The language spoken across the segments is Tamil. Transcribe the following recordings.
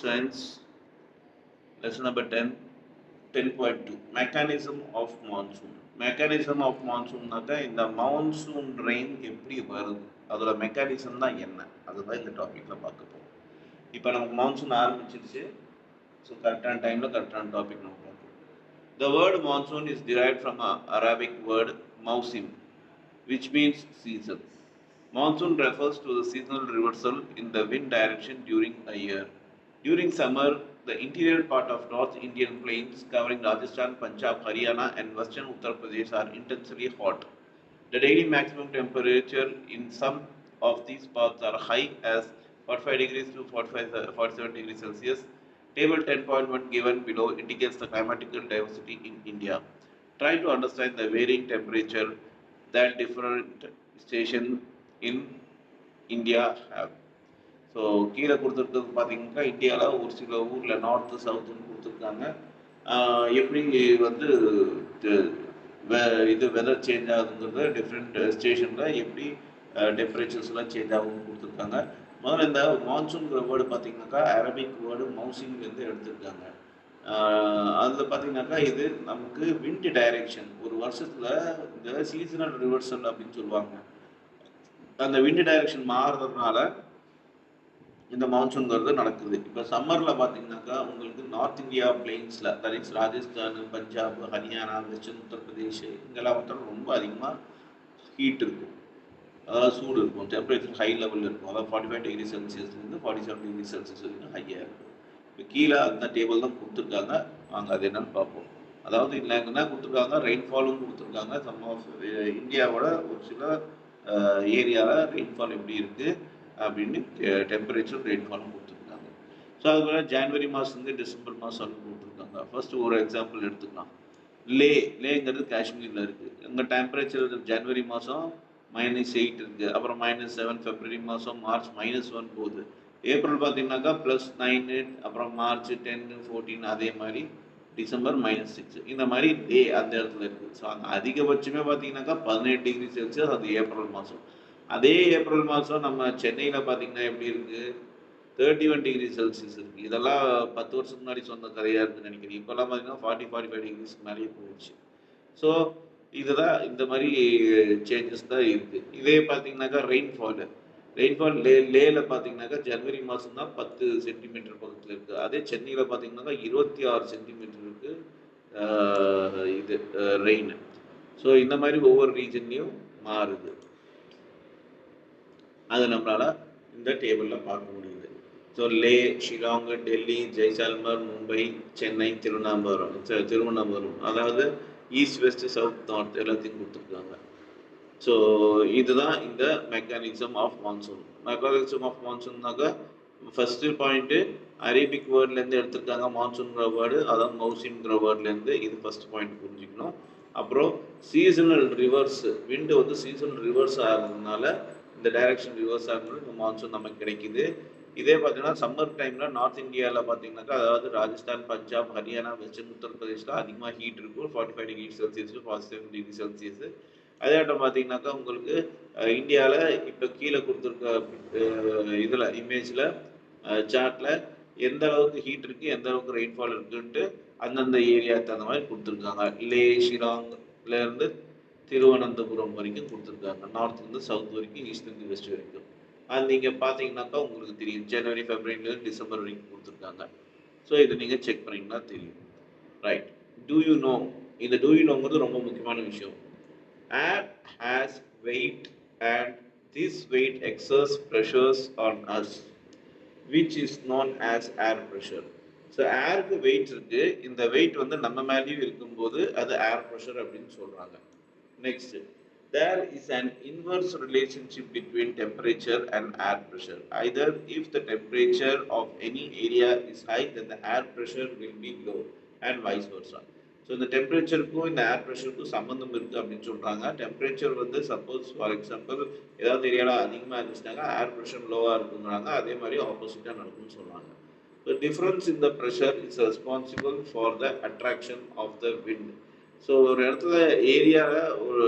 Science, lesson number 10, 10.2, mechanism of monsoon. Mechanism of monsoon இந்த மான்சூன் ரெயின் எப்படி வருது, அதோட மெக்கானிசம் தான் என்ன, அதுதான் இந்த டாபிக்ல பார்க்க போகிறோம். இப்போ நமக்கு மான்சூன் ஆரம்பிச்சிருச்சு. ஸோ கரெக்டான டைமில் கரெக்டான டாபிக் நம்ம பார்ப்போம். The word monsoon is derived from an Arabic word mausim, which means season. Monsoon refers to the seasonal reversal in the wind direction during a year. During summer, the interior part of North Indian plains covering Rajasthan, Punjab, Haryana and western Uttar Pradesh are intensely hot. The daily maximum temperature in some of these parts are high as 45 degrees to 47 degrees Celsius. Table 10.1 given below indicates the climatical diversity in India. Try to understand the varying temperature that different stations in India have. So கீழே கொடுத்துருக்கிறது பார்த்தீங்கன்னா இந்தியாவில் ஒரு சில ஊரில் நார்த்து சவுத்துன்னு கொடுத்துருக்காங்க. எப்படி வந்து இது வெதர் சேஞ்ச் ஆகுதுங்கிறத டிஃப்ரெண்ட் ஸ்டேஷனில் எப்படி டெம்பரேச்சர்ஸ்லாம் சேஞ்ச் ஆகுதுன்னு கொடுத்துருக்காங்க. முதல்ல இந்த மான்சூன்கிற வேர்டு பார்த்தீங்கன்னாக்கா அரபிக் வேர்டு மவுசிங்லேருந்து எடுத்திருக்காங்க. அதில் பார்த்தீங்கன்னாக்கா இது நமக்கு விண்ட் டைரெக்ஷன், ஒரு வருஷத்தில் இந்த சீசனல் ரிவர்சல் அப்படின்னு சொல்லுவாங்க. அந்த விண்ட் டைரெக்ஷன் மாறுறதுனால இந்த மான்சூன்ங்கிறது நடக்குது. இப்போ சம்மரில் பார்த்தீங்கன்னாக்கா உங்களுக்கு நார்த் இந்தியா பிளெயின்ஸில், that is Rajasthan, Punjab, Haryana, western Uttar Pradesh இங்கெல்லாம் பார்த்தா ரொம்ப அதிகமாக ஹீட் இருக்கும், அதாவது சூடு இருக்கும், டெம்பரேச்சர் ஹை லெவலில் இருக்கும். அதாவது 45 டிகிரி செல்சியஸ்லேருந்து 47 டிகிரி செல்சியஸ் வரைக்கும் ஹையாக இருக்கும். இப்போ கீழே அந்த டேபிள் தான் கொடுத்துருக்காங்க, வாங்க அது என்னன்னு பார்ப்போம். அதாவது இல்லை என்ன கொடுத்துருக்காங்க, ரெயின்ஃபாலும் கொடுத்துருக்காங்க. சம் ஆஃப் இந்தியாவோட ஒரு சில ஏரியாவில் ரெயின்ஃபால் எப்படி இருக்குது அப்படின்னு டெம்பரேச்சர் ரெயின்ஃபாலும் கொடுத்துருக்காங்க. ஸோ அதுபோல் ஜான்வரி மாதத்துலேருந்து டிசம்பர் மாதம் அப்படின்னு கொடுத்துருக்காங்க. ஃபர்ஸ்ட் ஒரு எக்ஸாம்பிள் எடுத்துக்கலாம். லேங்கிறது காஷ்மீரில் இருக்குது. அங்கே டெம்பரேச்சர் ஜனவரி மாதம் -8 இருக்குது, அப்புறம் -7 ஃபெப்ரவரி மாதம், மார்ச் -1 போகுது. ஏப்ரல் பார்த்தீங்கன்னாக்கா +9, அப்புறம் மார்ச் 10, 14, அதே மாதிரி டிசம்பர் -6. இந்த மாதிரி டே அந்த இடத்துல இருக்குது. ஸோ அங்கே அதிகபட்சமே பார்த்தீங்கன்னாக்கா 18 டிகிரி செல்சியஸ் அது ஏப்ரல் மாதம். அதே ஏப்ரல் மாதம் நம்ம சென்னையில் பார்த்தீங்கன்னா எப்படி இருக்குது, 31 டிகிரி செல்சியஸ் இருக்குது. இதெல்லாம் 10 வருஷத்துக்கு முன்னாடி சொன்ன கதையாக இருக்குதுன்னு நினைக்கிறேன். இப்போல்லாம் பார்த்தீங்கன்னா 45 டிகிரிஸ்க்கு மேலேயே போயிடுச்சு. ஸோ இதுதான் இந்த மாதிரி சேஞ்சஸ் தான் இருக்குது. இதே பார்த்தீங்கன்னாக்கா ரெயின்ஃபால் லேல பார்த்தீங்கன்னாக்கா ஜனவரி மாதம் தான் 10 சென்டிமீட்டர் பக்கத்தில் இருக்குது. அதே சென்னையில் பார்த்தீங்கன்னாக்கா 26 சென்டிமீட்டர் இருக்குது இது ரெயின். ஸோ இந்த மாதிரி ஒவ்வொரு ரீஜன்லையும் மாறுது. அது நம்மளால் இந்த டேபிளில் பார்க்க முடியுது. ஸோ லே, ஷிலாங், டெல்லி, ஜெய்சால்மர், மும்பை, சென்னை, திருவனந்தபுரம், அதாவது ஈஸ்ட், வெஸ்ட், சவுத், நார்த் எல்லாத்தையும் கொடுத்துருக்காங்க. ஸோ இதுதான் இந்த mechanism of monsoon. Mechanism of மான்சூன்னாக்கா ஃபஸ்ட்டு பாயிண்ட்டு அரேபிக் வேர்ட்லேருந்து எடுத்துருக்காங்க மான்சூன்கிற வேர்டு, அதாவது மவுசின்கிற வேர்ட்லேருந்து. இது ஃபஸ்ட் பாயிண்ட் புரிஞ்சுக்கணும். அப்புறம் சீசனல் ரிவர்ஸ், விண்டு வந்து சீசனல் ரிவர்ஸ் ஆகிறதுனால இந்த டைரக்ஷன் ரிவர்ஸ் ஆகும்போது இந்த மான்சூன் நமக்கு கிடைக்குது. இதே பார்த்தீங்கன்னா சம்மர் டைமில் நார்த் இந்தியாவில் பார்த்தீங்கன்னாக்கா, அதாவது ராஜஸ்தான், பஞ்சாப், ஹரியானா, வெஸ்டர்ன் உத்தரப்பிரதேஷில் அதிகமாக ஹீட் இருக்கும், 45 டிகிரி செல்சியஸ், 47 டிகிரி செல்சியஸ். அதே ஆட்டம் பார்த்தீங்கன்னாக்கா உங்களுக்கு இந்தியாவில் இப்போ கீழே கொடுத்துருக்க இதில் இமேஜில் சார்ட்டில் எந்த அளவுக்கு ஹீட் இருக்குது, எந்த அளவுக்கு ரெயின்ஃபால் இருக்குன்ட்டு அந்தந்த ஏரியாவுக்கு தகுந்த மாதிரி கொடுத்துருக்காங்க. லே, ஷிலாங்லேருந்து திருவனந்தபுரம் வரைக்கும் கொடுத்துருக்காங்க, நார்த்லேருந்து சவுத் வரைக்கும், ஈஸ்ட்லேருந்து வெஸ்ட் வரைக்கும். அது நீங்கள் பார்த்தீங்கன்னாக்கா உங்களுக்கு தெரியும், ஜனவரி ஃபெப்ரவரிலேருந்து டிசம்பர் வரைக்கும் கொடுத்துருக்காங்க. ஸோ இதை நீங்கள் செக் பண்ணிங்கன்னா தெரியும். ரைட், டூ யூ நோ, இந்த டூ யூ நோங்கிறது ரொம்ப முக்கியமான விஷயம். Air has weight and this weight exerts pressures on us, which is known as air pressure. So ஏருக்கு வெயிட் இருக்குது, இந்த வெயிட் வந்து நம்ம மேலேயும் இருக்கும்போது அது ஏர் ப்ரெஷர் அப்படின்னு சொல்கிறாங்க. Next, there is an inverse relationship between temperature and air pressure. Either if the temperature of any area is high, then the air pressure will be low and vice versa. So இந்த டெம்பரேச்சருக்கும் இந்த ஏர் ப்ரெஷருக்கும் சம்மந்தம் இருக்குது அப்படின்னு சொல்கிறாங்க. டெம்பரேச்சர் வந்து சப்போஸ் ஃபார் எக்ஸாம்பிள் ஏதாவது ஏரியாவில் அதிகமாக இருந்துச்சுனாக்கா ஏர் ப்ரெஷர் லோவாக இருக்குங்கிறாங்க. அதே மாதிரி ஆப்போசிட்டாக நடக்கும்னு சொல்கிறாங்க. So difference in the pressure is responsible for the attraction of the wind. So ஒரு இடத்துல ஏரியாவில் ஒரு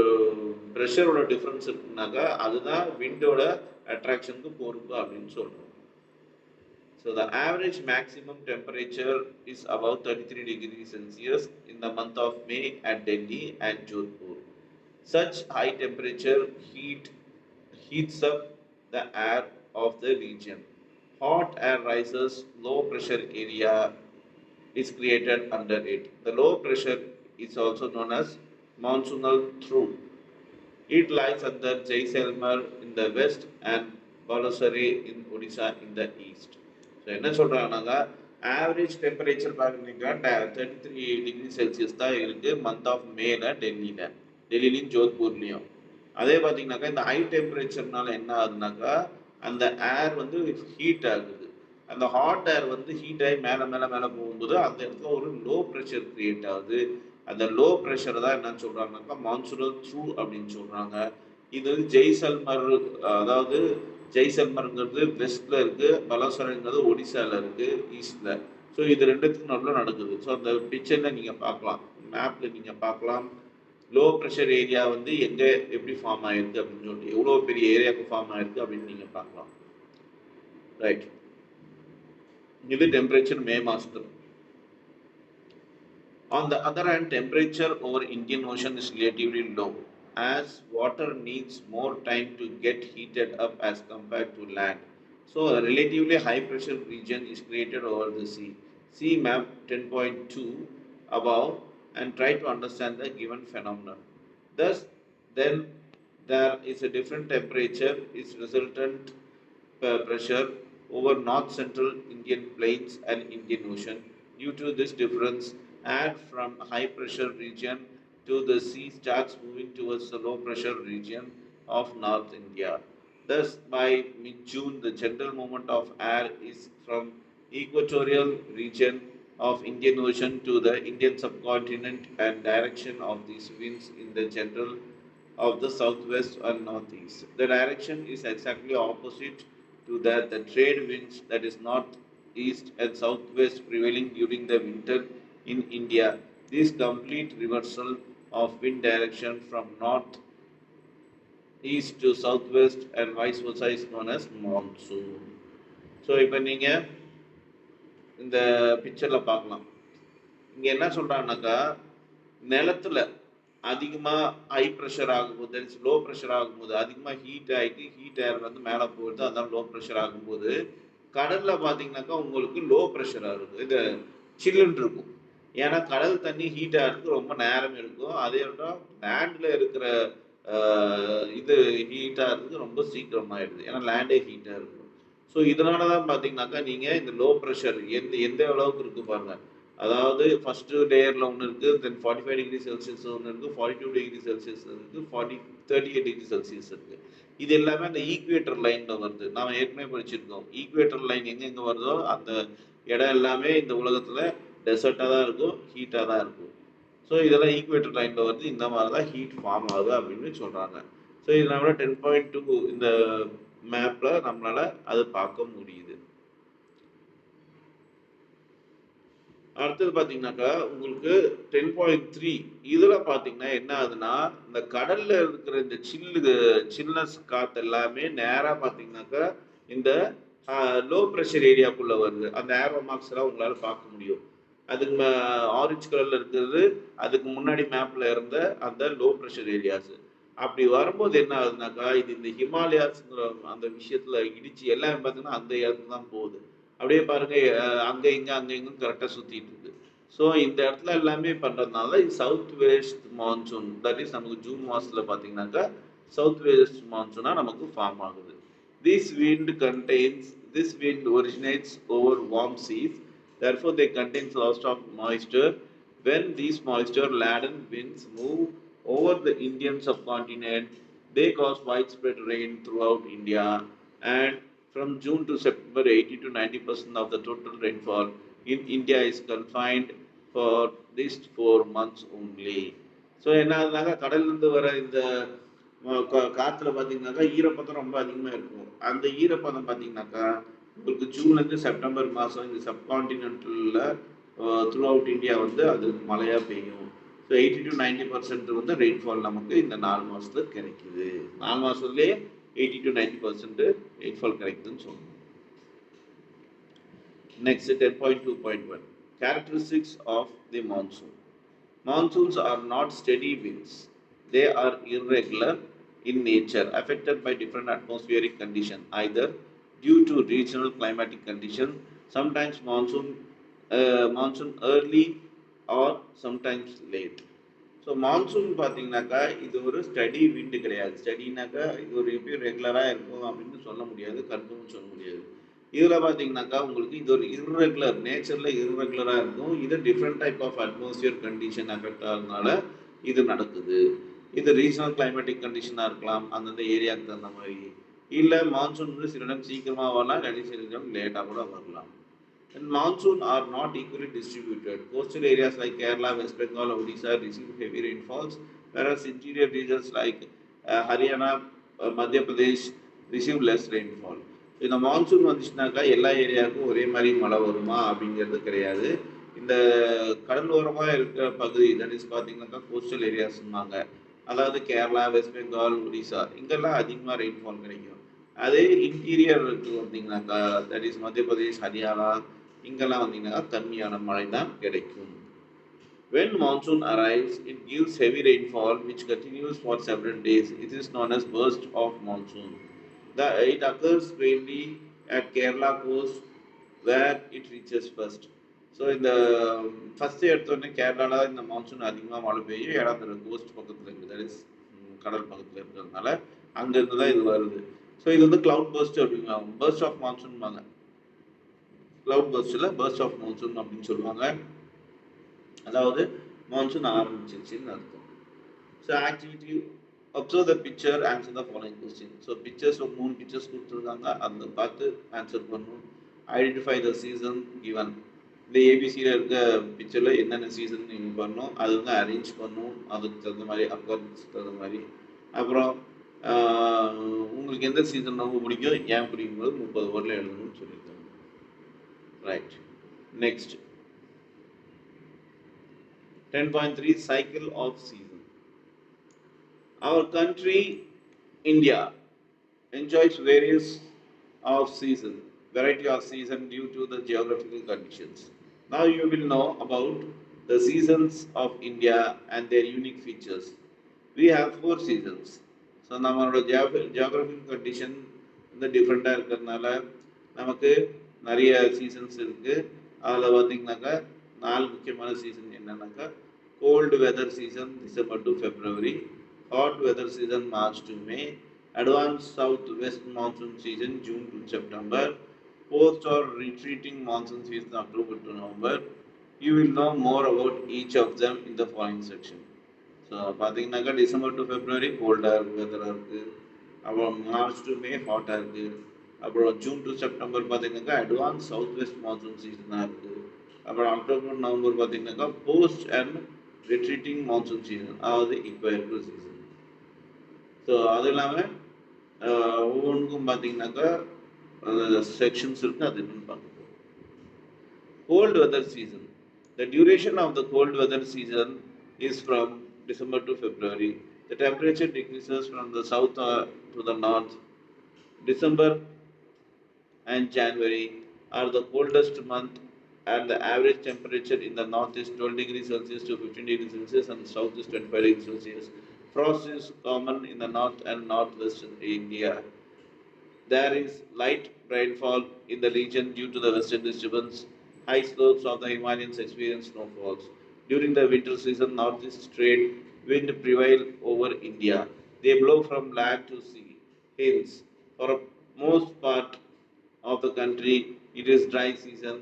ப்ரெஷரோட டிஃப்ரென்ஸ் இருக்குனாக்கா அதுதான் விண்டோட அட்ராக்ஷனுக்கு பொறுப்பு அப்படின்னு சொல்கிறோம். So the average maximum temperature is about 33 degrees Celsius in the month of May at Delhi and Jodhpur. Such high temperature heats up the air of the region. Hot air rises, low pressure area is created under it. The low pressure is also known as monsoonal through. It lies under Jaisalmer in the west and Balasare in Odisha in the east. So என்ன சொல்கிறாங்கன்னாக்கா ஆவரேஜ் டெம்பரேச்சர் பார்க்குறீங்கன்னா 33 டிகிரி செல்சியஸ் தான் இருக்குது மந்த் ஆஃப் மேல டெல்லிலையும் ஜோத்பூர்லேயும். அதே பார்த்தீங்கன்னாக்கா இந்த ஹை டெம்பரேச்சர்னால என்ன ஆகுதுனாக்கா அந்த ஏர் வந்து ஹீட் ஆகுது. அந்த ஹாட் ஏர் வந்து ஹீட் ஆகி மேலே மேலே மேலே போகும்போது அந்த இடத்துல ஒரு லோ ப்ரெஷர் கிரியேட் ஆகுது. அந்த லோ ப்ரெஷர் தான் என்னன்னு சொல்கிறாங்கனாக்கா மான்சூனல் த்ரூ அப்படின்னு சொல்கிறாங்க. இது வந்து ஜெய்சல்மர், அதாவது ஜெய்சல்மருங்கிறது வெஸ்ட்டில் இருக்குது, பலசரங்கிறது ஒடிசாவில் இருக்குது ஈஸ்டில். ஸோ இது ரெண்டுத்துக்கும் நடுவில் நடக்குது. ஸோ அந்த பிக்சரில் நீங்கள் பார்க்கலாம், மேப்பில் நீங்கள் பார்க்கலாம் லோ ப்ரெஷர் ஏரியா வந்து எங்கே எப்படி ஃபார்ம் ஆகிருக்கு அப்படின்னு சொல்லிட்டு, எவ்வளோ பெரிய ஏரியாவுக்கு ஃபார்ம் ஆகிருக்கு அப்படின்னு நீங்கள் பார்க்கலாம். ரைட், இது டெம்பரேச்சர் மே மாதத்தில். On the other hand, temperature over Indian Ocean is relatively low, as water needs more time to get heated up as compared to land. So, a relatively high pressure region is created over the sea. See map 10.2 above and try to understand the given phenomenon. Thus, then there is a different temperature is resultant pressure over north central Indian plains and Indian Ocean. Due to this difference, air from high pressure region to the sea starts moving towards the low pressure region of North India. Thus, by mid-June, the general movement of air is from equatorial region of Indian Ocean to the Indian subcontinent, and direction of these winds in the general of the southwest and northeast. The direction is exactly opposite to that the trade winds, that is northeast and southwest, prevailing during the winter in India. This complete reversal of wind direction from north east to southwest and vice versa is known as monsoon. So இப்போ நீங்கள் இந்த பிக்சரில் பார்க்கலாம். இங்கே என்ன சொல்கிறாங்கனாக்கா நிலத்தில் அதிகமாக ஹை ப்ரெஷர் ஆகும்போது, லோ ப்ரெஷர் ஆகும்போது அதிகமாக ஹீட் ஆகிட்டு ஹீட் ஏர் வந்து மேலே போயிடுது, அதனால லோ ப்ரெஷர் ஆகும்போது கடலில் பார்த்தீங்கன்னாக்கா உங்களுக்கு லோ ப்ரெஷராக இருக்கும், இது சில்லுன்னு இருக்கும். ஏன்னா கடல் தண்ணி ஹீட் ஆகிறதுக்கு ரொம்ப நேரம் இருக்கும். அதே விட லேண்டில் இருக்கிற இது ஹீட் ஆகிறதுக்கு ரொம்ப சீக்கிரமாகிடுது, ஏன்னா லேண்டே ஹீட்டாக இருக்கும். ஸோ இதனால தான் பார்த்தீங்கன்னாக்கா நீங்கள் இந்த லோ ப்ரெஷர் எந்த அளவுக்கு இருக்குது பாருங்கள். அதாவது ஃபஸ்ட்டு லேயரில் ஒன்று இருக்குது, தென் 45 டிகிரி செல்சியஸ் ஒன்று இருக்குது, 42 டிகிரி செல்சியஸ் இருக்குது, 38 டிகிரி செல்சியஸ் இருக்குது. இது எல்லாமே அந்த ஈக்குவேட்டர் லைனில் வருது. நாம் ஏற்கனவே படிச்சிருக்கோம், ஈக்குவேட்டர் லைன் எங்கெங்கே வருதோ அந்த இடம் எல்லாமே இந்த உலகத்தில் டெசர்ட்டாக தான் இருக்கும், ஹீட்டாக தான் இருக்கும். ஸோ இதெல்லாம் ஈக்குவேட்டர் லைனில் வருது, இந்த மாதிரி தான் ஹீட் ஃபார்ம் ஆகுது அப்படின்னு சொல்கிறாங்க. ஸோ இது நம்மளால் 10.2 இந்த மேப்பில் நம்மளால் அது பார்க்க முடியுது. அடுத்தது பார்த்தீங்கன்னாக்கா உங்களுக்கு 10.3 இதில் பார்த்தீங்கன்னா என்ன ஆகுதுன்னா இந்த கடலில் இருக்கிற இந்த சில்னஸ் காற்று எல்லாமே நேராக பார்த்தீங்கன்னாக்கா இந்த லோ ப்ரெஷர் ஏரியாக்குள்ளே வருது. அந்த ஏரோ மார்க்ஸ் எல்லாம் உங்களால் பார்க்க முடியும். அதுக்கு ஆரஞ்சு கலரில் இருக்கிறது அதுக்கு முன்னாடி மேப்பில் இருந்த அந்த லோ ப்ரெஷர் ஏரியாஸ். அப்படி வரும்போது என்ன ஆகுதுனாக்கா இது இந்த ஹிமாலயாஸ்ங்கிற அந்த விஷயத்தில் இடிச்சு எல்லாமே பார்த்தீங்கன்னா அந்த இடத்துல தான் போகுது. அப்படியே பாருங்க, அங்கே இங்கும் கரெக்டாக சுற்றிட்டு இருக்கு. ஸோ இந்த இடத்துல எல்லாமே பண்ணுறதுனால south west monsoon, that is நமக்கு ஜூன் மாதத்தில் பார்த்தீங்கன்னாக்கா சவுத் வெஸ்ட் மான்சூனாக நமக்கு ஃபார்ம் ஆகுது. This wind originates over warm seas, therefore they contain lots of moisture. When these moisture laden winds move over the Indian subcontinent, they cause widespread rain throughout India, and from June to September, 80 to 90% of the total rainfall in India is confined for these 4 months only. So என்ன ஆகுதுனாக்கா கடல்லேருந்து வர இந்த காற்றுல பார்த்தீங்கன்னாக்கா ஈரப்பதம் ரொம்ப அதிகமாக இருக்கும். அந்த ஈரப்பதம் பார்த்தீங்கன்னாக்கா உங்களுக்கு ஜூன்லேருந்து செப்டம்பர் மாதம் இந்த சப்கான்டினென்டலில் த்ரூ அவுட் இந்தியா வந்து அது மழையாக பெய்யும். ஸோ 80 to 90% வந்து ரெயின்ஃபால் நமக்கு இந்த 4 மாதத்துல கிடைக்குது. 4 மாதத்துலேயே 80 to 90% ரெயின்ஃபால் கிடைக்குதுன்னு சொல்லணும். Next, 10.2.1 characteristics of the monsoon. Monsoons are not steady winds. They are irregular in nature, affected by different atmospheric conditions, either due to regional climatic conditions, sometimes monsoon early or sometimes late. So monsoon பார்த்தீங்கன்னாக்கா இது ஒரு ஸ்டடி விண்டு கிடையாது. ஸ்டடினாக்கா இது ஒரு எப்படி ரெகுலராக இருக்கும் அப்படின்னு சொல்ல முடியாது, கன்ஃபார்ம் சொல்ல முடியாது. இதில் பார்த்தீங்கன்னாக்கா உங்களுக்கு இது ஒரு இர்ரெகுலர் நேச்சரில் இர்ரெகுலராக இருக்கும். இது different type of atmosphere condition affect ஆகிறதுனால இது நடக்குது. இது ரீஜனல் கிளைமேட்டிக் கண்டிஷனாக இருக்கலாம், அந்தந்த ஏரியாவுக்கு தகுந்த மாதிரி. இல்லை மான்சூன் வந்து சில இடம் சீக்கிரமாக வரலாம், இல்லாட்டி சில இடம் லேட்டாக கூட வரலாம். And monsoon are not equally distributed. Coastal areas like Kerala, West Bengal, Odisha receive heavy rainfalls, whereas interior regions like Haryana, Madhya Pradesh receive less rainfall. இந்த மான்சூன் வந்துச்சுனாக்கா எல்லா ஏரியாவுக்கும் ஒரே மாதிரி மழை வருமா அப்படிங்கிறது கிடையாது. இந்த கடலோரமாக இருக்கிற பகுதி தட் இஸ் பார்த்தீங்கன்னாக்கா கோஸ்டல் ஏரியாஸ்னாங்க, அதாவது கேரளா, வெஸ்ட் பெங்கால், ஒடிசா, இங்கெல்லாம் அதிகமாக ரெயின்ஃபால் கிடைக்கும். அதே இன்டீரியர் வந்தீங்கன்னாக்கா தட் இஸ் மத்திய பிரதேஷ், ஹரியானா, இங்கெல்லாம் வந்தீங்கன்னா கம்மியான மழை தான் கிடைக்கும். When monsoon arrives, it gives heavy rainfall which continues for several days. It is known as burst of monsoon. It occurs mainly at Kerala coast where it reaches first. So இந்த ஃபஸ்ட்டு எடுத்தோடனே கேரளாவில் இந்த மான்சூன் அதிகமாக மழை பெய்யும். ஏன்னா அந்த கோஸ்ட் பக்கத்தில் இருக்குது, தட் இஸ் கடல் பக்கத்தில் இருக்கிறதுனால அங்கேருந்து தான் இது வருது. ஸோ இது வந்து கிளவுட் பர்ஸ்ட் அப்படிங்கிறாங்க, பர்ஸ்ட் ஆஃப் மான்சூன்பாங்க. கிளவுட் பர்ஸ்டில் பர்ஸ்ட் ஆஃப் மான்சூன் அப்படின்னு சொல்லுவாங்க. அதாவது மான்சூன் ஆரம்பிச்சிருச்சுன்னு அர்த்தம். So activity observe the picture, answer the following question. So pictures 3 pictures கொடுத்துருக்காங்க, அதை பார்த்து ஆன்சர் பண்ணணும். Identify the season given. இந்த ஏபிசியில் இருக்க பிக்சரில் என்னென்ன சீசன் நீங்கள் பண்ணணும், அது வந்து அரேஞ்ச் பண்ணணும் அதுக்கு தகுந்த மாதிரி, அக்கௌண்ட்ஸ் தகுந்த மாதிரி. அப்புறம் உங்களுக்கு எந்த சீசன் ரொம்ப பிடிக்கும், ஏன் பிடிக்கும்போது 30 வேர்டில் எழுதணும்னு சொல்லியிருக்காங்க. Right. Next 10.3 cycle of season. Our country, India, enjoys variety of season due to the geographical conditions. Now you will know about the seasons of India and their unique features. We have 4 seasons. So நம்மளோட ஜியோகிராஃபிக் கண்டிஷன் வந்து டிஃப்ரெண்ட்டாக இருக்கிறதுனால நமக்கு நிறைய சீசன்ஸ் இருக்குது. அதில் பார்த்திங்கனாக்கா 4 முக்கியமான சீசன் என்னன்னாக்கா, cold weather season December to February, hot weather season March to May, advance south west monsoon season June to September, post or retreating monsoon season October to November. You will know more about each of them in the following section. So பார்த்தீங்கன்னாக்கா டிசம்பர் டு ஃபெப்ரவரி கோல்டாக வெதராக இருக்குது, அப்புறம் மார்ச் டு மே ஹாட்டாக இருக்குது, அப்புறம் ஜூன் டு செப்டம்பர் பார்த்தீங்கன்னாக்கா அட்வான்ஸ் சவுத் வெஸ்ட் மான்சூன் சீசனாக இருக்குது, அப்புறம் அக்டோபர் நவம்பர் பார்த்தீங்கன்னாக்கா post and retreating monsoon season, அதாவது இக்வேட்டர் சீசன். ஸோ அது இல்லாமல் ஒவ்வொன்றுக்கும் பார்த்தீங்கன்னாக்கா sections இருக்கு, அது என்னன்னு பார்க்க போறோம். Cold weather season. The duration of the cold weather season is from December to February. The temperature decreases from the south to the north. December and January are the coldest month, and the average temperature in the north is 12 degrees Celsius to 15 degrees Celsius, and south is 25 degrees Celsius. Frost is common in the north and northwestern India. There is light rainfall in the region due to the western disturbance. High slopes of the Himalayas experience snowfalls. During the winter season, northeast trade wind prevail over India. They blow from land to sea. Hence, for most part of the country, it is dry season.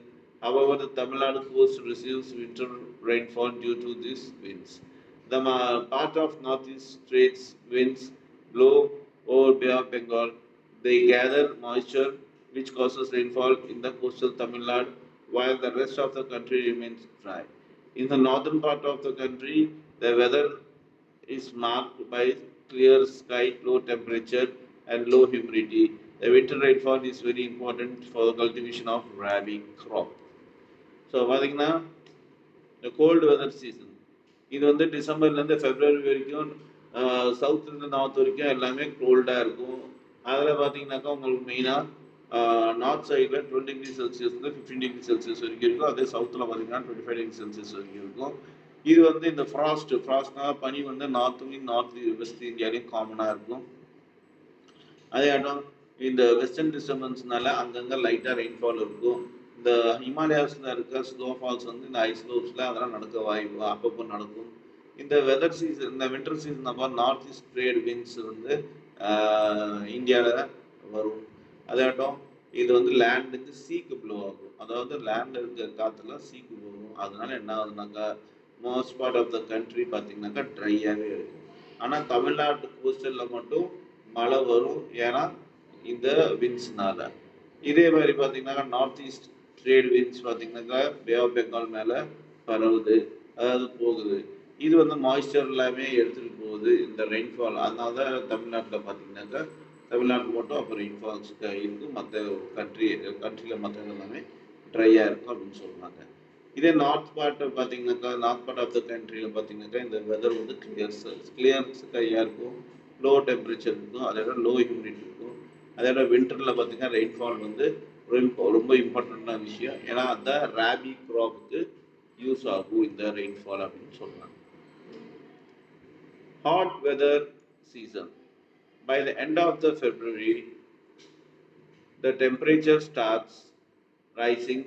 However, the Tamil Nadu coast receives winter rainfall due to these winds. The part of northeast trades winds blow over Bay of Bengal. They gather moisture which causes rainfall in the coastal Tamil Nadu, while the rest of the country remains dry. In the northern part of the country, the weather is marked by clear sky, low temperature and low humidity. The winter rainfall is very important for the cultivation of rabi crop. So, பார்த்தீங்கன்னா the cold weather season இது வந்து டிசம்பர்லேருந்து ஃபெப்ரவரி வரைக்கும் சவுத்துலேருந்து நார்த் வரைக்கும் எல்லாமே கோல்டாக இருக்கும். அதில் பார்த்தீங்கன்னாக்கா உங்களுக்கு மெயினாக நார்த் சைடில் 20°C வந்து 15°C வரைக்கும் இருக்கும். அதே சவுத்தில் பார்த்தீங்கன்னா 25°C வரைக்கும் இருக்கும். இது வந்து இந்த ஃப்ராஸ்ட்னா பனி வந்து நார்த் வெஸ்ட் இந்தியாலையும் காமனாக இருக்கும். அதே ஆட்டம் இந்த வெஸ்டர்ன் டிஸ்டர்பன்ஸ்னால அங்கங்கே லைட்டாக ரெயின்ஃபால் இருக்கும். இந்த ஹிமாலயாஸில் இருக்க ஸ்னோஃபால்ஸ் வந்து இந்த ஐஸ் ஸ்லோப்ஸில் அதெல்லாம் நடக்க வாய்ப்பு அப்பப்போ நடக்கும். இந்த வெதர் சீசன், இந்த வின்டர் சீசன் அப்போ நார்த் ஈஸ்ட் ட்ரேட் வின்ஸ் வந்து இந்தியாவில் வரும். அதாட்டம் இது வந்து லேண்டுக்கு சீக்கு ப்ளோ ஆகும். அதாவது லேண்ட் இருக்க காற்றுலாம் சீக்கு போகும். அதனால என்ன ஆகுதுனாக்கா most part of the country பார்த்தீங்கன்னாக்கா ட்ரையாகவே இருக்கும். ஆனால் தமிழ்நாட்டு கோஸ்டலில் மட்டும் மழை வரும். ஏன்னா இந்த வின்ஸ்னால. இதே மாதிரி பார்த்தீங்கன்னா நார்த் ஈஸ்ட் ட்ரேட் வின்ஸ் பார்த்தீங்கன்னாக்கா பே ஆஃப் பெங்கால் மேலே பரவுது, அதாவது போகுது. இது வந்து மாய்ஸ்சர் எல்லாமே எடுத்துகிட்டு போகுது இந்த ரெயின்ஃபால். அதனால தான் தமிழ்நாட்டில் பார்த்தீங்கன்னாக்கா தமிழ்நாட்டில் மட்டும் அப்புறம் ரெயின்ஃபால்ஸ் இருக்கும். மற்ற கண்ட்ரியில் மற்ற எல்லாமே ட்ரையாக இருக்கும் அப்படின்னு சொல்கிறாங்க. இதே நார்த் பார்ட் பார்த்தீங்கன்னாக்கா நார்த் பார்ட் ஆஃப் த கண்ட்ரியில் பார்த்தீங்கன்னாக்கா இந்த வெதர் வந்து கிளியர்ஸாக இருக்கும். லோ டெம்பரேச்சர் இருக்கும், அதோட லோ ஹியூமிடிட்டி இருக்கும். அதோட வின்டரில் பார்த்தீங்கன்னா ரெயின்ஃபால் வந்து ரொம்ப இம்பார்ட்டண்டான விஷயம். ஏன்னா அந்த ராபி க்ராப்புக்கு யூஸ் ஆகும் இந்த ரெயின்ஃபால் அப்படின்னு சொல்கிறாங்க. Hot weather season. By the end of the February, the temperature starts rising.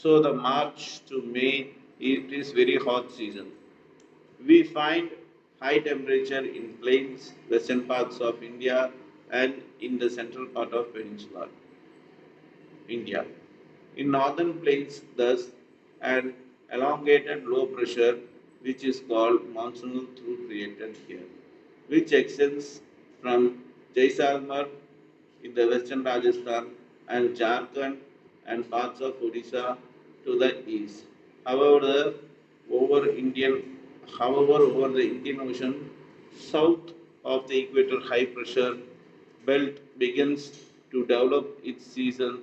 So the March to May, it is very hot season. We find high temperature in plains, western parts of India and in the central part of Peninsula India. In northern plains, thus, an elongated low pressure which is called monsoonal through created here, which extends from Jaisalmer in the western Rajasthan and Jharkhand and parts of Odisha to the east. However, over the Indian Ocean, south of the equator, high pressure belt begins to develop its season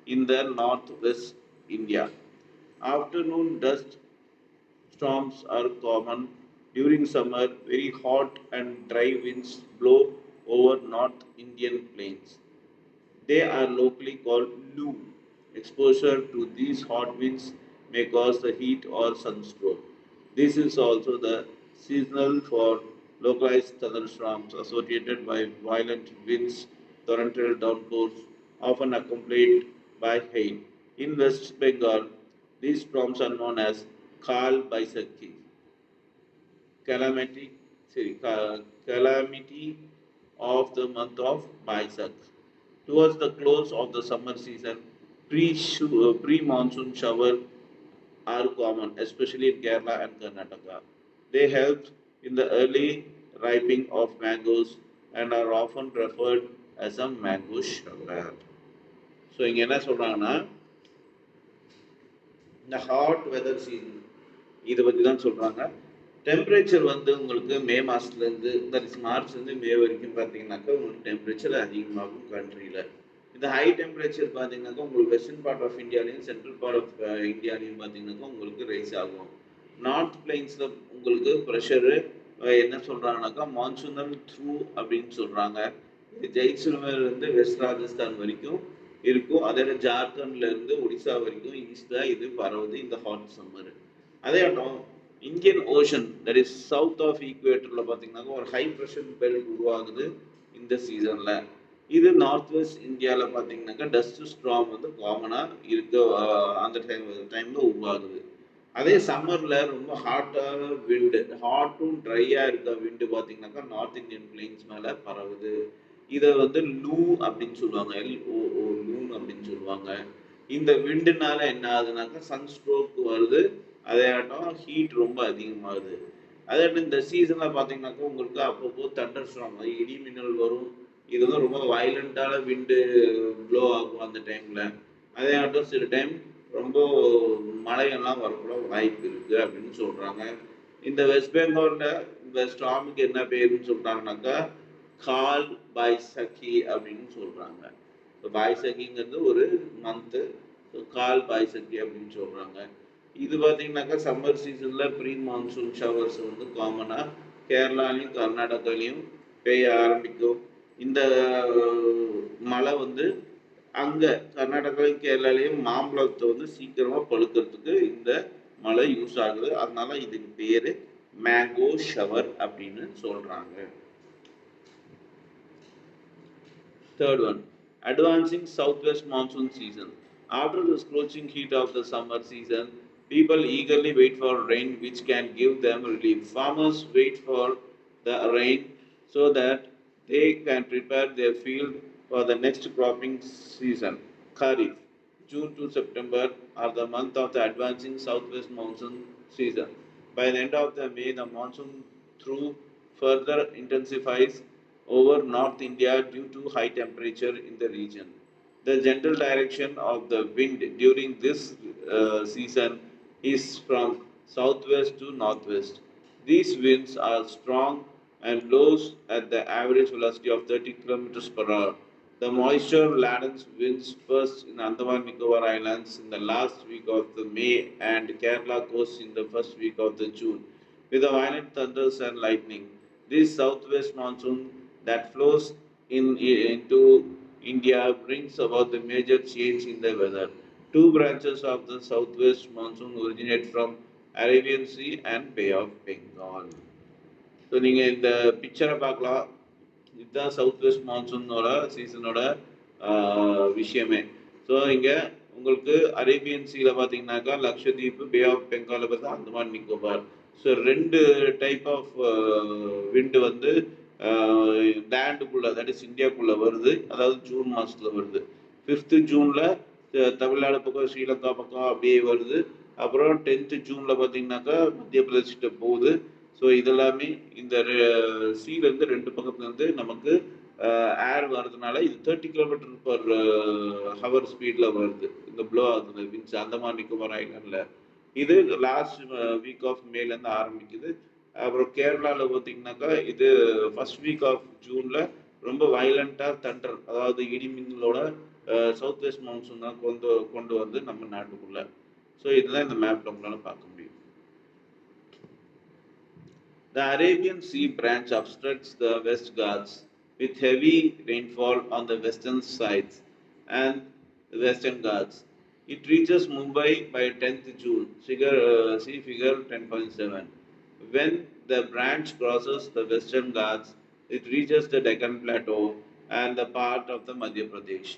in the northwest India. Afternoon dust storms are common during summer. Very hot and dry winds blow over North Indian plains. They are locally called Lu. Exposure to these hot winds may cause the heat or sunstroke. This is also the seasonal for localized thunderstorms associated by violent winds, torrential downpours, often accompanied by hail. In West Bengal, these storms are known as Kal Baisakhi, calamity, calamity of the month of Baisakh. Towards the close of the summer season, pre-monsoon showers are common, especially in Kerala and Karnataka. They help in the early ripening of mangoes and are often referred as a mango shower. So, இங்க என்ன சொல்றாங்கன்னா இந்த ஹாட் வெதர் சீசன் இதை பற்றி தான் சொல்கிறாங்க. டெம்பரேச்சர் வந்து உங்களுக்கு மே மாதத்துலேருந்து மார்ச்லேருந்து மே வரைக்கும் பார்த்தீங்கன்னாக்கா உங்களுக்கு டெம்பரேச்சர் அதிகமாகும் கண்ட்ரியில். இந்த ஹை டெம்பரேச்சர் பார்த்தீங்கன்னாக்கா உங்களுக்கு வெஸ்டர்ன் பார்ட் ஆஃப் இந்தியாலையும் சென்ட்ரல் பார்ட் ஆஃப் இந்தியாலையும் பார்த்தீங்கன்னாக்கா உங்களுக்கு ரைஸ் ஆகும். நார்த் பிளைன்ஸில் உங்களுக்கு ப்ரெஷரு என்ன சொல்கிறாங்கனாக்கா மான்சூனல் த்ரூ அப்படின்னு சொல்கிறாங்க. ஜெய்சல்மர்லேருந்து வெஸ்ட் ராஜஸ்தான் வரைக்கும் இருக்கும். அதே ஜார்க்கண்ட்லேருந்து ஒடிசா வரைக்கும் ஈஸ்டாக இது பரவுது இந்த ஹாட் சம்மர். அதே autumn Indian ocean that is south of ஈக்குவேட்டரில் பார்த்தீங்கன்னாக்கா ஒரு ஹை ப்ரெஷர் பெல்ட் உருவாகுது இந்த சீசனில். இது நார்த் வெஸ்ட் இந்தியாவில் பார்த்தீங்கன்னாக்கா டஸ்ட் ஸ்ட்ராம் வந்து காமனாக இருக்க அந்த டைமில் உருவாகுது. அதே சம்மரில் ரொம்ப ஹாட்டான விண்டு, ஹாட்டும் ட்ரையாக இருக்க விண்டு பார்த்தீங்கன்னாக்கா நார்த் இந்தியன் பிளைன்ஸ் மேலே பரவுது. இதை வந்து லூ அப்படின்னு சொல்லுவாங்க, LOO லூன் அப்படின்னு சொல்லுவாங்க. இந்த விண்டுனால என்ன ஆகுதுனாக்கா சன்ஸ்ட்ரோக் வருது. அதே ஆட்டம் ஹீட் ரொம்ப அதிகமாகுது. அதே இந்த சீசனில் பார்த்தீங்கன்னாக்கா உங்களுக்கு அப்பப்போ தண்டர் ஸ்ட்ராம் இடி மின்னல் வரும். இது வந்து ரொம்ப வயலண்டான விண்டு ப்ளோ ஆகும் அந்த டைமில். அதே ஆட்டம் சில டைம் ரொம்ப மழையெல்லாம் வரக்கூட வாய்ப்பு இருக்குது அப்படின்னு சொல்கிறாங்க. இந்த வெஸ்ட் பெங்காலில் இந்த ஸ்டாமுக்கு என்ன பேருன்னு சொல்கிறாங்கனாக்கா கால் பைசகி அப்படின்னு சொல்கிறாங்க. இப்போ பைசகிங்கிறது ஒரு மந்த்து, கால் பைசகி அப்படின்னு சொல்கிறாங்க. இது பார்த்தீங்கன்னாக்கா சம்மர் சீசனில் ப்ரீ மான்சூன் ஷவர்ஸ் வந்து காமனாக கேரளாலையும் கர்நாடகாலையும் பெய்ய ஆரம்பிக்கும். இந்த மழை வந்து அங்கே கர்நாடகாலையும் கேரளாலையும் மாம்பழத்தை வந்து சீக்கிரமாக பழுக்கிறதுக்கு இந்த மழை யூஸ் ஆகுது. அதனால இதுக்கு பேர் மேங்கோ ஷவர் அப்படின்னு சொல்கிறாங்க. Third one, advancing southwest monsoon season. After the scorching heat of the summer season, people eagerly wait for rain which can give them relief. Farmers wait for the rain so that they can prepare their field for the next cropping season. Kharif, June to September are the month of the advancing southwest monsoon season. By the end of the May, the monsoon through further intensifies over North India due to high temperature in the region. The general direction of the wind during this season is from southwest to northwest. These winds are strong and blows at the average velocity of 30 kilometers per hour. The moisture-laden winds burst in Andaman Nicobar Islands in the last week of the May and Kerala coast in the first week of the June, with the violent thunders and lightning. This southwest monsoon that flows into India brings about the major change in the weather. Two branches of the southwest monsoon originate from Arabian Sea and Bay of Bengal. So நீங்கள் இந்த பிக்சரை பார்க்கலாம். இதுதான் சவுத் வெஸ்ட் மான்சூனோட சீசனோட விஷயமே. ஸோ இங்கே உங்களுக்கு அரேபியன் சீல பார்த்தீங்கன்னாக்கா லக்ஷதீப், பே ஆஃப் பெங்காலை பார்த்தா அந்தமான் நிக்கோபார். ஸோ ரெண்டு டைப் ஆஃப் விண்டு வந்து லேண்டுக்குள்ளே, தட் இஸ் இந்தியாவுக்குள்ளே வருது. அதாவது ஜூன் மாதத்தில் வருது. 5th ஜூனில் தமிழ்நாடு பக்கம், ஸ்ரீலங்கா பக்கம் அப்படியே வருது. அப்புறம் 10th ஜூனில் பார்த்தீங்கன்னாக்கா மத்திய பிரதேஷ்கிட்ட போகுது. ஸோ இதெல்லாமே இந்த சீலேருந்து ரெண்டு பக்கத்துலேருந்து நமக்கு ஏர் வர்றதுனால இது 30 கிலோமீட்டர் பர் ஹவர் ஸ்பீடில் வருது. இந்த ப்ளோ ஆகுது வின்ஸ் அந்தமான் நிக்கோபார் ஐலாண்டில். இது லாஸ்ட் வீக் ஆஃப் மேலேருந்து ஆரம்பிக்குது. அப்புறம் கேரளாவில் பார்த்தீங்கன்னாக்கா இது ஃபர்ஸ்ட் வீக் ஆஃப் ஜூனில் ரொம்ப வயலண்ட்டாக தண்டர், அதாவது இடிமின்னலோட சவுத் வெஸ்ட் மான்சூன் தான் கொண்டு வந்து நம்ம நாட்டுக்குள்ளே. ஸோ இதுதான் இந்த மேப்பில் உங்களால் பார்க்க முடியும். The Arabian Sea branch obstructs the West Ghats with heavy rainfall on the western sides and the Western Ghats. It reaches Mumbai by 10th June. See figure 10.7. When the branch crosses the Western Ghats, it reaches the Deccan Plateau and the part of the Madhya Pradesh.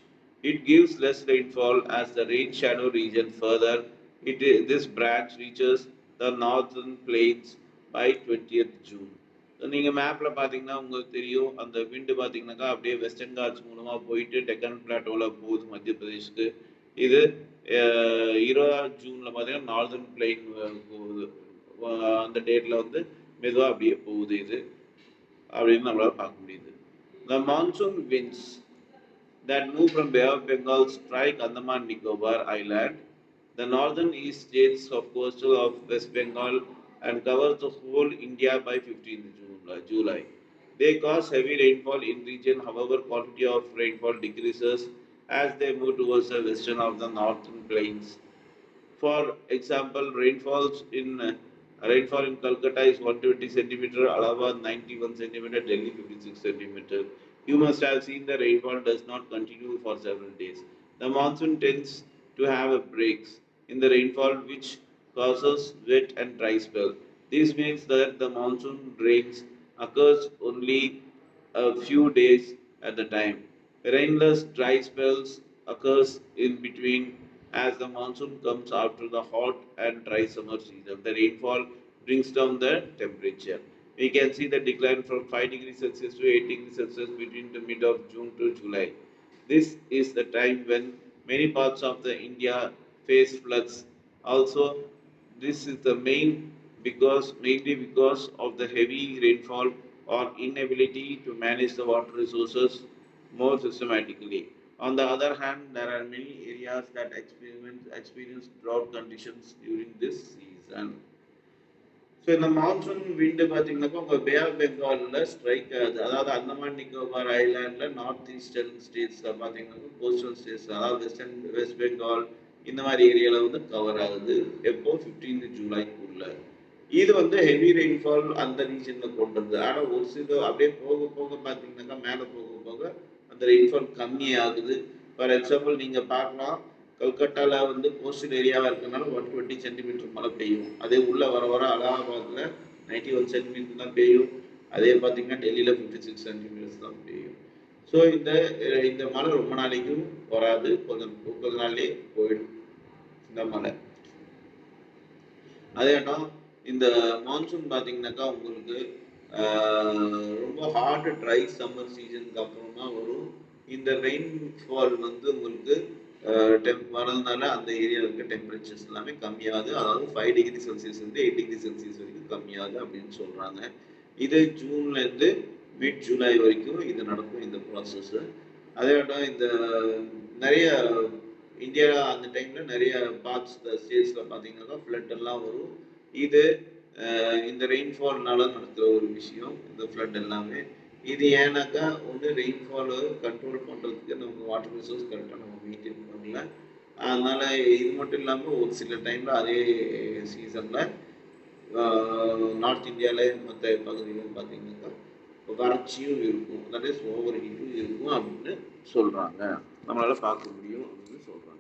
It gives less rainfall as the rain shadow region further. This branch reaches the northern plains by 20th June. நீங்கள் மேப்பில் பார்த்தீங்கன்னா உங்களுக்கு தெரியும், அந்த விண்டு பார்த்தீங்கன்னாக்கா அப்படியே வெஸ்டர்ன் காட்ஸ் மூலமாக போயிட்டு டெக்கன் பிளாட்டோவில் போகுது மத்திய பிரதேஷ்க்கு. இது 20 ஜூனில் பார்த்தீங்கன்னா நார்தர்ன் பிளைன் போகுது. அந்த டேட்டில் வந்து மெதுவாக அப்படியே போகுது இது அப்படின்னு நம்மளால் பார்க்க முடியுது. The monsoon winds that move from Bay of Bengal strike Andaman Nicobar Island, the northern east states of coastal of West Bengal, and covers the whole India by 15th July. They cause heavy rainfall in region. However, quantity of rainfall decreases as they move towards the western of the northern plains. For example, rainfall in Calcutta is 120 centimeter, Allahabad 91 centimeter, Delhi 56 centimeter. You must have seen the rainfall does not continue for several days. The monsoon tends to have breaks in the rainfall which causes wet and dry spell. This means that the monsoon rains occurs only a few days at a time. Rainless dry spells occurs in between as the monsoon comes after the hot and dry summer season. The rainfall brings down the temperature. We can see the decline from 5 degrees Celsius to 8 degrees Celsius between the mid of June to July. This is the time when many parts of the India face floods. Also, this is the mainly because of the heavy rainfall or inability to manage the water resources more systematically. On the other hand, there are many areas that experience drought conditions during this season. So இந்த மான்சூன் விண்டு பார்த்தீங்கன்னாக்கா உங்கள் பே ஆஃப் பெங்காலில் ஸ்ட்ரைக் ஆகுது. அதாவது அந்தமான் நிக்கோபார் ஐலாண்டில் நார்த் ஈஸ்டர்ன் ஸ்டேட்ஸில் பார்த்தீங்கன்னாக்கா கோஸ்டல் ஸ்டேட்ஸ், அதாவது வெஸ்ட் பெங்கால் இந்த மாதிரி ஏரியாவில் வந்து கவர் ஆகுது. எப்போ 15th ஜூலைக்குள்ள. இது வந்து ஹெவி ரெயின்ஃபால் அந்த ரீஜனில் கொண்டு வருது. ஆனால் ஒரு சில அப்படியே போக போக பார்த்தீங்கன்னாக்கா மேலே போக போக அந்த ரெயின்ஃபால் கம்மியாகுது. ஃபார் எக்ஸாம்பிள் நீங்கள் பார்க்கலாம், கல்கட்டாவில் வந்து கோஸ்டல் ஏரியாவாக இருக்கனால 120 சென்டிமீட்டர் மழை பெய்யும். அதே உள்ளே வர வர அலகாபாத்தில் 91 சென்டிமீட்டர் தான் பெய்யும். அதே பார்த்தீங்கன்னா டெல்லியில் 56 சென்டிமீட்டர்ஸ் தான் பெய்யும். ஸோ இந்த மழை ரொம்ப நாளைக்கும் வராது, கொஞ்ச நாள்லேயே போயிடும் இந்த மழை. அதே இடம் இந்த மான்சூன் பார்த்தீங்கன்னாக்கா உங்களுக்கு ரொம்ப ஹாட் ட்ரை சம்மர் சீசனுக்கு அப்புறமா வரும். இந்த ரெயின்ஃபால் வந்து உங்களுக்கு வரதுனால அந்த ஏரியாவில் இருக்க டெம்பரேச்சர்ஸ் எல்லாமே கம்மியாகுது. அதாவது 5 டிகிரி செல்சியஸ் வந்து 8 டிகிரி செல்சியஸ் வரைக்கும் கம்மியாகுது அப்படின்னு சொல்கிறாங்க. இது ஜூன்லேருந்து மிட் ஜூலை வரைக்கும் இது நடக்கும் இந்த ப்ராசஸ்ஸு. அதே இடம் இந்த நிறைய இந்தியா அந்த டைமில் நிறைய பார்ட்ஸ் ஸ்டேட்ஸில் பார்த்தீங்கன்னா ஃப்ளட் எல்லாம் வரும். இது இந்த ரெயின்ஃபால்னால நடக்கிற ஒரு விஷயம் இந்த ஃப்ளட் எல்லாமே. இது ஏன்னாக்கா ஒன்று ரெயின்ஃபாலை கண்ட்ரோல் பண்ணுறதுக்கு நம்ம வாட்டர் ரிசோர்ஸ் கரெக்டாக நம்ம மெயின்டைன் பண்ணல. அதனால இது மட்டும் இல்லாமல் ஒரு சில டைமில் அதே சீசனில் நார்த் இந்தியாவில் மற்ற பகுதிகளும் பார்த்தீங்கன்னாக்கா வறட்சியும் இருக்கும், தட் இஸ் ஓவர் ஹீட்டும் இருக்கும் அப்படின்னு சொல்கிறாங்க, நம்மளால் பார்க்க முடியும் அப்படின்னு சொல்கிறாங்க.